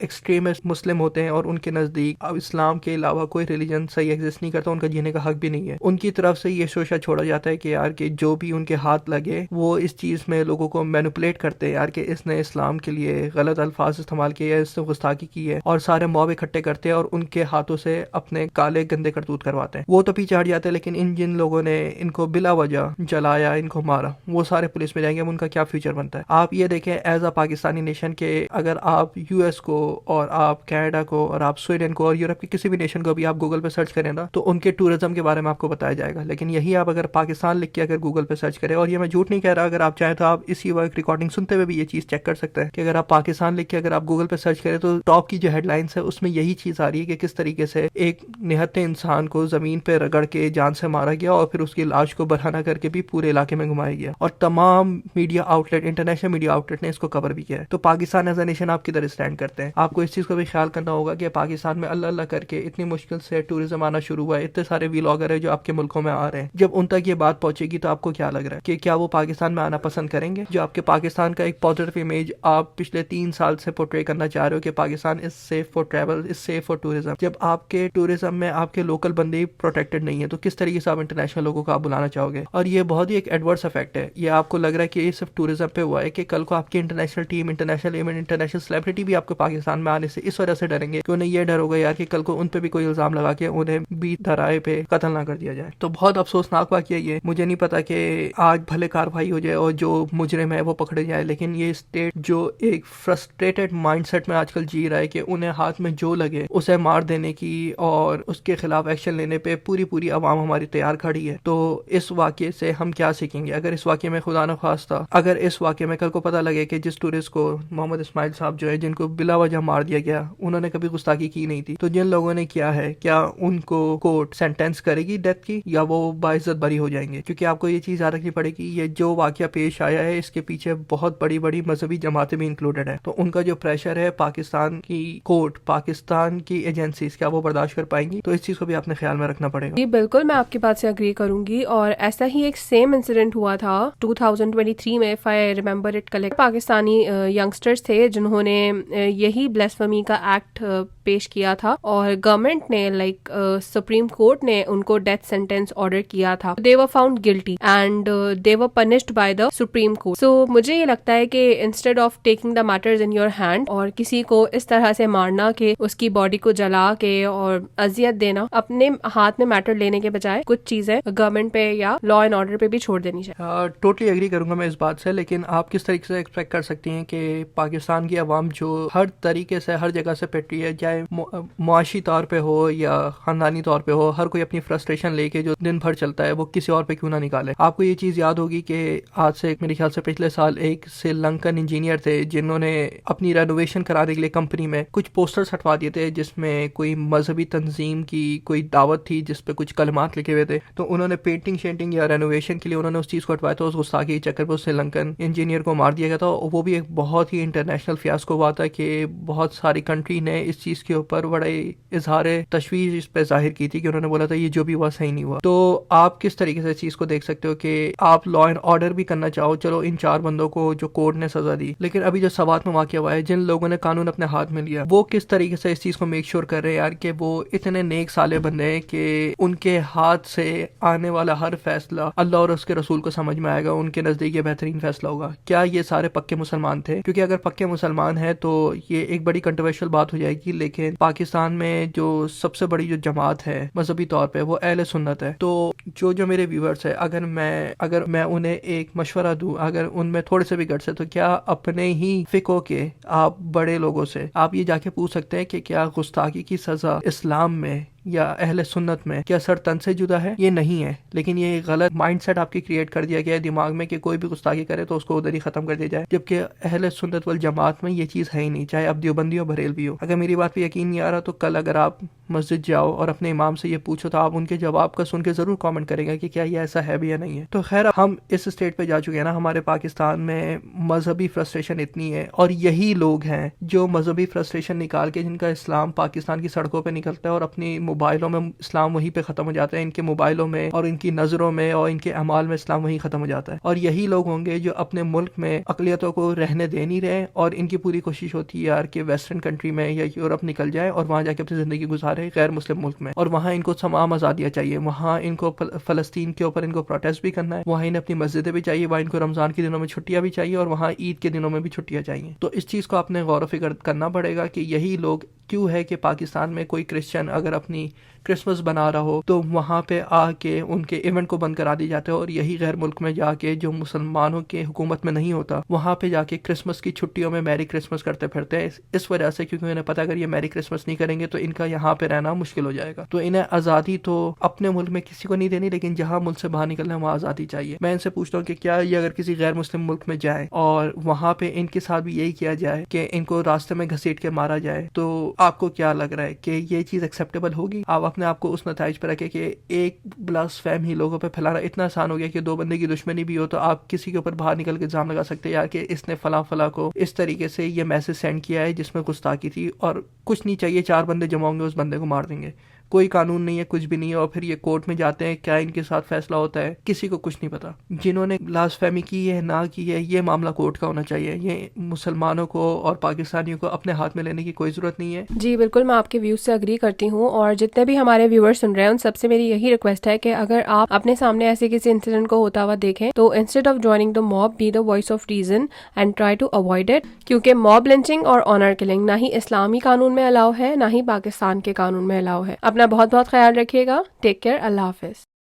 Extremist مسلم ہوتے ہیں اور ان کے نزدیک اب اسلام کے علاوہ کوئی ریلیجن صحیح ایگزسٹ نہیں کرتا, ان کا جینے کا حق بھی نہیں ہے, ان کی طرف سے یہ شوشہ چھوڑا جاتا ہے کہ یار کہ جو بھی ان کے ہاتھ لگے وہ اس چیز میں لوگوں کو مینوپولیٹ کرتے ہیں یار کہ اس نے اسلام کے لیے غلط الفاظ استعمال کیے, اس نے گستاخی کی ہے, اور سارے موب اکٹھے کرتے ہیں اور ان کے ہاتھوں سے اپنے کالے گندے کرتوت کرواتے ہیں. وہ تو پیچھے ہٹ جاتے ہیں, لیکن جن لوگوں نے ان کو بلا وجہ جلایا, ان کو مارا, وہ سارے پولیس میں جائیں گے. اب ان کا کیا فیوچر بنتا ہے؟ آپ یہ دیکھیں ایز اے پاکستانی نیشن کہ اگر آپ یو ایس کو اور آپ کینیڈا کو اور آپ سویڈن کو اور یورپ کی کسی بھی نیشن کو بھی آپ گوگل پہ سرچ کریں نا تو ان کے ٹورزم کے بارے میں آپ کو بتایا جائے گا. لیکن یہی آپ اگر پاکستان لکھ کے اگر گوگل پہ سرچ کریں, اور یہ میں جھوٹ نہیں کہہ رہا, اگر آپ چاہیں تو آپ اسی وقت ریکارڈنگ سنتے ہوئے بھی یہ چیز چیک کر سکتے ہیں کہ اگر آپ پاکستان لکھ کے اگر آپ گوگل پہ سرچ کریں تو ٹاپ کی جو ہیڈ لائنس ہے اس میں یہی چیز آ رہی ہے کہ کس طریقے سے ایک نہتے انسان کو زمین پہ رگڑ کے جان سے مارا گیا اور پھر اس کی لاش کو برہنہ کر کے بھی پورے علاقے میں گھمایا گیا, اور تمام media outlet, international media outlet نے اس کو کور بھی کیا ہے. تو پاکستان ایز اے نیشن آپ کدھر اسٹینڈ کرتے ہیں؟ آپ کو اس چیز کو بھی خیال کرنا ہوگا کہ پاکستان میں اللہ اللہ کر کے اتنی مشکل سے ٹورزم آنا شروع ہوا ہے, اتنے سارے ویلاگر ہیں جو آپ کے ملکوں میں آ رہے ہیں, جب ان تک یہ بات پہنچے گی تو آپ کو کیا لگ رہا ہے کہ کیا وہ پاکستان میں آنا پسند کریں گے؟ جو آپ کے پاکستان کا ایک پازیٹیو امیج آپ پچھلے 3 سال سے پورٹری کرنا چاہ رہے ہو کہ Pakistan is safe for travel, is safe for tourism, جب آپ کے ٹورزم میں آپ کے لوکل بندے ہی پروٹیکٹڈ نہیں ہے تو کس طریقے سے آپ انٹرنیشنل لوگوں کو آپ بلانا چاہو گے؟ اور یہ بہت ہی ایک ایڈورس افیکٹ ہے. یہ آپ کو لگ رہا ہے کہ یہ صرف ٹورزم پہ ہوا ہے کہ کل کو آپ کی international team, international event, international celebrity بھی آپ کو پاکستان میں آنے سے اس وجہ سے ڈریں گے کہ انہیں یہ ڈر ہوگا یار کہ کل کو ان پہ بھی کوئی الزام لگا کے انہیں بھی دھرائے پہ قتل نہ کر دیا جائے. تو بہت افسوسناک واقعہ یہ, مجھے نہیں پتا کہ آج بھلے کارروائی ہو جائے اور جو مجرم ہے وہ پکڑے جائے, لیکن یہ اسٹیٹ جو ایک فرسٹریٹڈ مائنڈ سیٹ میں آج کل جی رہا ہے کہ انہیں ہاتھ میں جو لگے اسے مار دینے کی اور اس کے خلاف ایکشن لینے پہ پوری عوام ہماری تیار کھڑی ہے. تو اس واقعے سے ہم کیا سیکھیں گے؟ اگر اس واقعے میں خدا نخواستہ اگر اس واقعے میں کل کو پتہ لگے کہ جس ٹورسٹ کو محمد اسماعیل صاحب جو ہے جن کو بلا وجہ مار دیا گیا انہوں نے کبھی گستاخی کی نہیں تھی, تو جن لوگوں نے کیا ہے کیا ان کو کورٹ سینٹینس کرے گی ڈیتھ کی یا وہ باعزت بری ہو جائیں گے؟ کیونکہ آپ کو یہ چیز یاد رکھنی پڑے گی یہ جو واقعہ پیش آیا ہے اس کے پیچھے بہت بڑی مذہبی جماعتیں بھی انکلوڈیڈ ہیں, تو ان کا جو پریشر ہے پاکستان کی کورٹ, پاکستان کی ایجنسیز, کیا وہ برداشت کر پائیں گی؟ تو اس چیز کو بھی آپ نے خیال میں رکھنا پڑے گا. جی بالکل, میں آپ کی بات سے اگری کروں گی. اور ایسا ہی ایک سیم انسیڈنٹ ہوا تھا 2023 میں, if I remember it correct, Pakistani youngsters تھے جنہوں نے یہی بلیسفمی کا ایکٹ پیش کیا تھا اور گورنمنٹ نے لائک سپریم کورٹ نے ان کو ڈیتھ سینٹینس آرڈر کیا تھا. They were found guilty and they were punished by the supreme court. So مجھے یہ لگتا ہے کہ instead of taking the matters in your hand اور کسی کو اس طرح سے مارنا کہ اس کی باڈی کو جلا کے اور اذیت دینا, اپنے ہاتھ میں میٹر لینے کے بجائے کچھ چیزیں گورنمنٹ پہ یا لا اینڈ آرڈر پہ بھی چھوڑ دینی چاہیے. ٹوٹلی ایگری کروں گا میں اس بات سے, لیکن آپ کس طریقے سے ایکسپیکٹ کر سکتی ہیں کہ پاکستان کی عوام جو ہر طریقے سے ہر جگہ سے پٹی ہے, چاہے معاشی طور پہ ہو یا خاندانی طور پہ ہو, ہر کوئی اپنی فرسٹریشن لے کے جو دن بھر چلتا ہے وہ کسی اور پہ کیوں نہ نکالے؟ آپ کو یہ چیز یاد ہوگی کہ آج سے میرے خیال سے پچھلے سال ایک سری لنکن انجینئر تھے جنہوں نے اپنی رینوویشن کرانے کے لیے کمپنی میں کچھ پوسٹرز ہٹوا دیے تھے جس میں کوئی مذہبی تنظیم کی کوئی دعوت تھی جس پہ کچھ کلمات لکھے ہوئے تھے. تو انہوں نے پینٹنگ شینٹنگ یا رینوویشن کے لیے انہوں نے اس چیز کو ہٹوایا, تو اس گستاخی کے چکر پہ سری لنکن انجینئر کو مار دیا گیا تھا. وہ بھی ایک بہت ہی انٹرنیشنل فیاسکو ہوا تھا کہ بہت ساری کنٹری نے اس چیز کے اوپر بڑے اظہار تشویش اس پہ ظاہر کی تھی کہ انہوں نے بولا تھا یہ جو بھی ہوا صحیح نہیں ہوا. تو آپ کس طریقے سے اس چیز کو دیکھ سکتے ہو کہ آپ لا اینڈ آرڈر بھی کرنا چاہو, چلو ان 4 بندوں کو جو کورٹ نے سزا دی, لیکن ابھی جو سوات میں واقع ہوا ہے جن لوگوں نے قانون اپنے ہاتھ میں لیا وہ کس طریقے سے اس چیز کو میک شور کر رہے ہیں یار کہ وہ اتنے نیک سالے بندے ہیں کہ ان کے ہاتھ سے آنے والا ہر فیصلہ اللہ اور اس کے رسول کو سمجھ میں آئے گا, ان کے نزدیک یہ بہترین فیصلہ ہوگا. کیا یہ سارے پکے مسلمان تھے؟ کیونکہ اگر پکے مسلمان ہیں تو یہ ایک بڑی کنٹروورشل بات ہو جائے گی, لیکن پاکستان میں جو سب سے بڑی جو جماعت ہے مذہبی طور پہ وہ اہل سنت ہے. تو جو میرے ویورز ہے اگر میں انہیں ایک مشورہ دوں, اگر ان میں تھوڑے سے بھی گٹس ہے, تو کیا اپنے ہی فقہ کے آپ بڑے لوگوں سے آپ یہ جا کے پوچھ سکتے ہیں کہ کیا گستاخی کی سزا اسلام میں یا اہل سنت میں کیا سر تن سے جدا ہے؟ یہ نہیں ہے, لیکن یہ غلط مائنڈ سیٹ آپ کی کریٹ کر دیا گیا ہے دماغ میں کہ کوئی بھی گستاخی کرے تو اس کو ادھر ہی ختم کر دیا جائے, جبکہ اہل سنت والجماعت میں یہ چیز ہے ہی نہیں, چاہے اب دیوبندی ہو بریلوی ہو. اگر میری بات پہ یقین نہیں آ رہا تو کل اگر آپ مسجد جاؤ اور اپنے امام سے یہ پوچھو تو آپ ان کے جواب کا سن کے ضرور کامنٹ کریں گے کہ کیا یہ ایسا ہے بھی یا نہیں ہے. تو خیر ہم اس اسٹیٹ پہ جا چکے ہیں نا, ہمارے پاکستان میں مذہبی فرسٹریشن اتنی ہے, اور یہی لوگ ہیں جو مذہبی فرسٹریشن نکال کے, جن کا اسلام پاکستان کی سڑکوں پہ نکلتا ہے اور اپنی موبائلوں میں اسلام وہیں پہ ختم ہو جاتا ہے, ان کے موبائلوں میں اور ان کی نظروں میں اور ان کے اعمال میں اسلام وہیں ختم ہو جاتا ہے. اور یہی لوگ ہوں گے جو اپنے ملک میں اقلیتوں کو رہنے دے نہیں رہے, اور ان کی پوری کوشش ہوتی ہے یار کہ ویسٹرن کنٹری میں یا یورپ نکل جائے اور وہاں جا کے اپنی زندگی گزارے غیر مسلم ملک میں, اور وہاں ان کو تمام آزادیاں چاہیے, وہاں ان کو فلسطین کے اوپر ان کو پروٹیسٹ بھی کرنا ہے, وہاں انہیں اپنی مسجدیں بھی چاہیے, وہاں ان کو رمضان کے دنوں میں چھٹیاں بھی چاہیے, اور وہاں عید کے دنوں میں بھی چھٹیاں چاہیے. تو اس چیز کو آپ نے غور و فکر کرنا پڑے گا کہ یہی لوگ کیوں ہے کہ پاکستان میں کوئی کرسچن اگر اپنی کرسمس بنا رہا ہو تو وہاں پہ آ کے ان کے ایونٹ کو بند کرا دی جاتے ہیں, اور یہی غیر ملک میں جا کے جو مسلمانوں کے حکومت میں نہیں ہوتا وہاں پہ جا کے کرسمس کی چھٹیوں میں میری کرسمس کرتے پھرتے ہیں, اس وجہ سے کیونکہ انہیں پتا اگر یہ میری کرسمس نہیں کریں گے تو ان کا یہاں پہ رہنا مشکل ہو جائے گا. تو انہیں آزادی تو اپنے ملک میں کسی کو نہیں دینی, لیکن جہاں ملک سے باہر نکلنا ہے وہاں آزادی چاہیے. میں ان سے پوچھتا ہوں کہ کیا یہ اگر کسی غیر مسلم ملک میں جائیں اور وہاں پہ ان کے ساتھ بھی یہی کیا جائے کہ ان کو راستے میں گھسیٹ کے مارا جائے, تو آپ کو کیا لگ رہا ہے کہ یہ چیز ایکسیپٹیبل ہوگی؟ آپ اپنے آپ کو اس نتائج پہ رکھے کہ ایک بلاسفیم ہی لوگوں پہ پھیلانا اتنا آسان ہو گیا کہ دو بندے کی دشمنی بھی ہو تو آپ کسی کے اوپر باہر نکل کے الزام لگا سکتے ہیں یار کہ اس نے فلاں کو اس طریقے سے یہ میسج سینڈ کیا ہے جس میں گستاخی تھی, اور کچھ نہیں چاہیے, 4 بندے جمع ہوں گے اس بندے کو مار دیں گے, کوئی قانون نہیں ہے, کچھ بھی نہیں ہے, اور پھر یہ کورٹ میں جاتے ہیں, کیا ان کے ساتھ فیصلہ ہوتا ہے کسی کو کچھ نہیں پتا. جنہوں نے بلاسفیمی کی ہے نہ کی ہے, یہ معاملہ کورٹ کا ہونا چاہیے, یہ مسلمانوں کو اور پاکستانیوں کو اپنے ہاتھ میں لینے کی کوئی ضرورت نہیں ہے. جی بالکل, میں آپ کے ویوز سے اگری کرتی ہوں, اور جتنے بھی ہمارے ویور سن رہے ہیں ان سب سے میری یہی ریکویسٹ ہے کہ اگر آپ اپنے سامنے ایسے کسی انسیڈنٹ کو ہوتا ہوا دیکھیں تو instead of joining the mob be the voice of reason and try to avoid it, کیونکہ موب لنچنگ اور آنر کلنگ نہ ہی اسلامی قانون میں الاؤ ہے نہ ہی پاکستان کے قانون میں الاؤ ہے. اپنا بہت بہت خیال رکھیے گا. Take care. اللہ حافظ.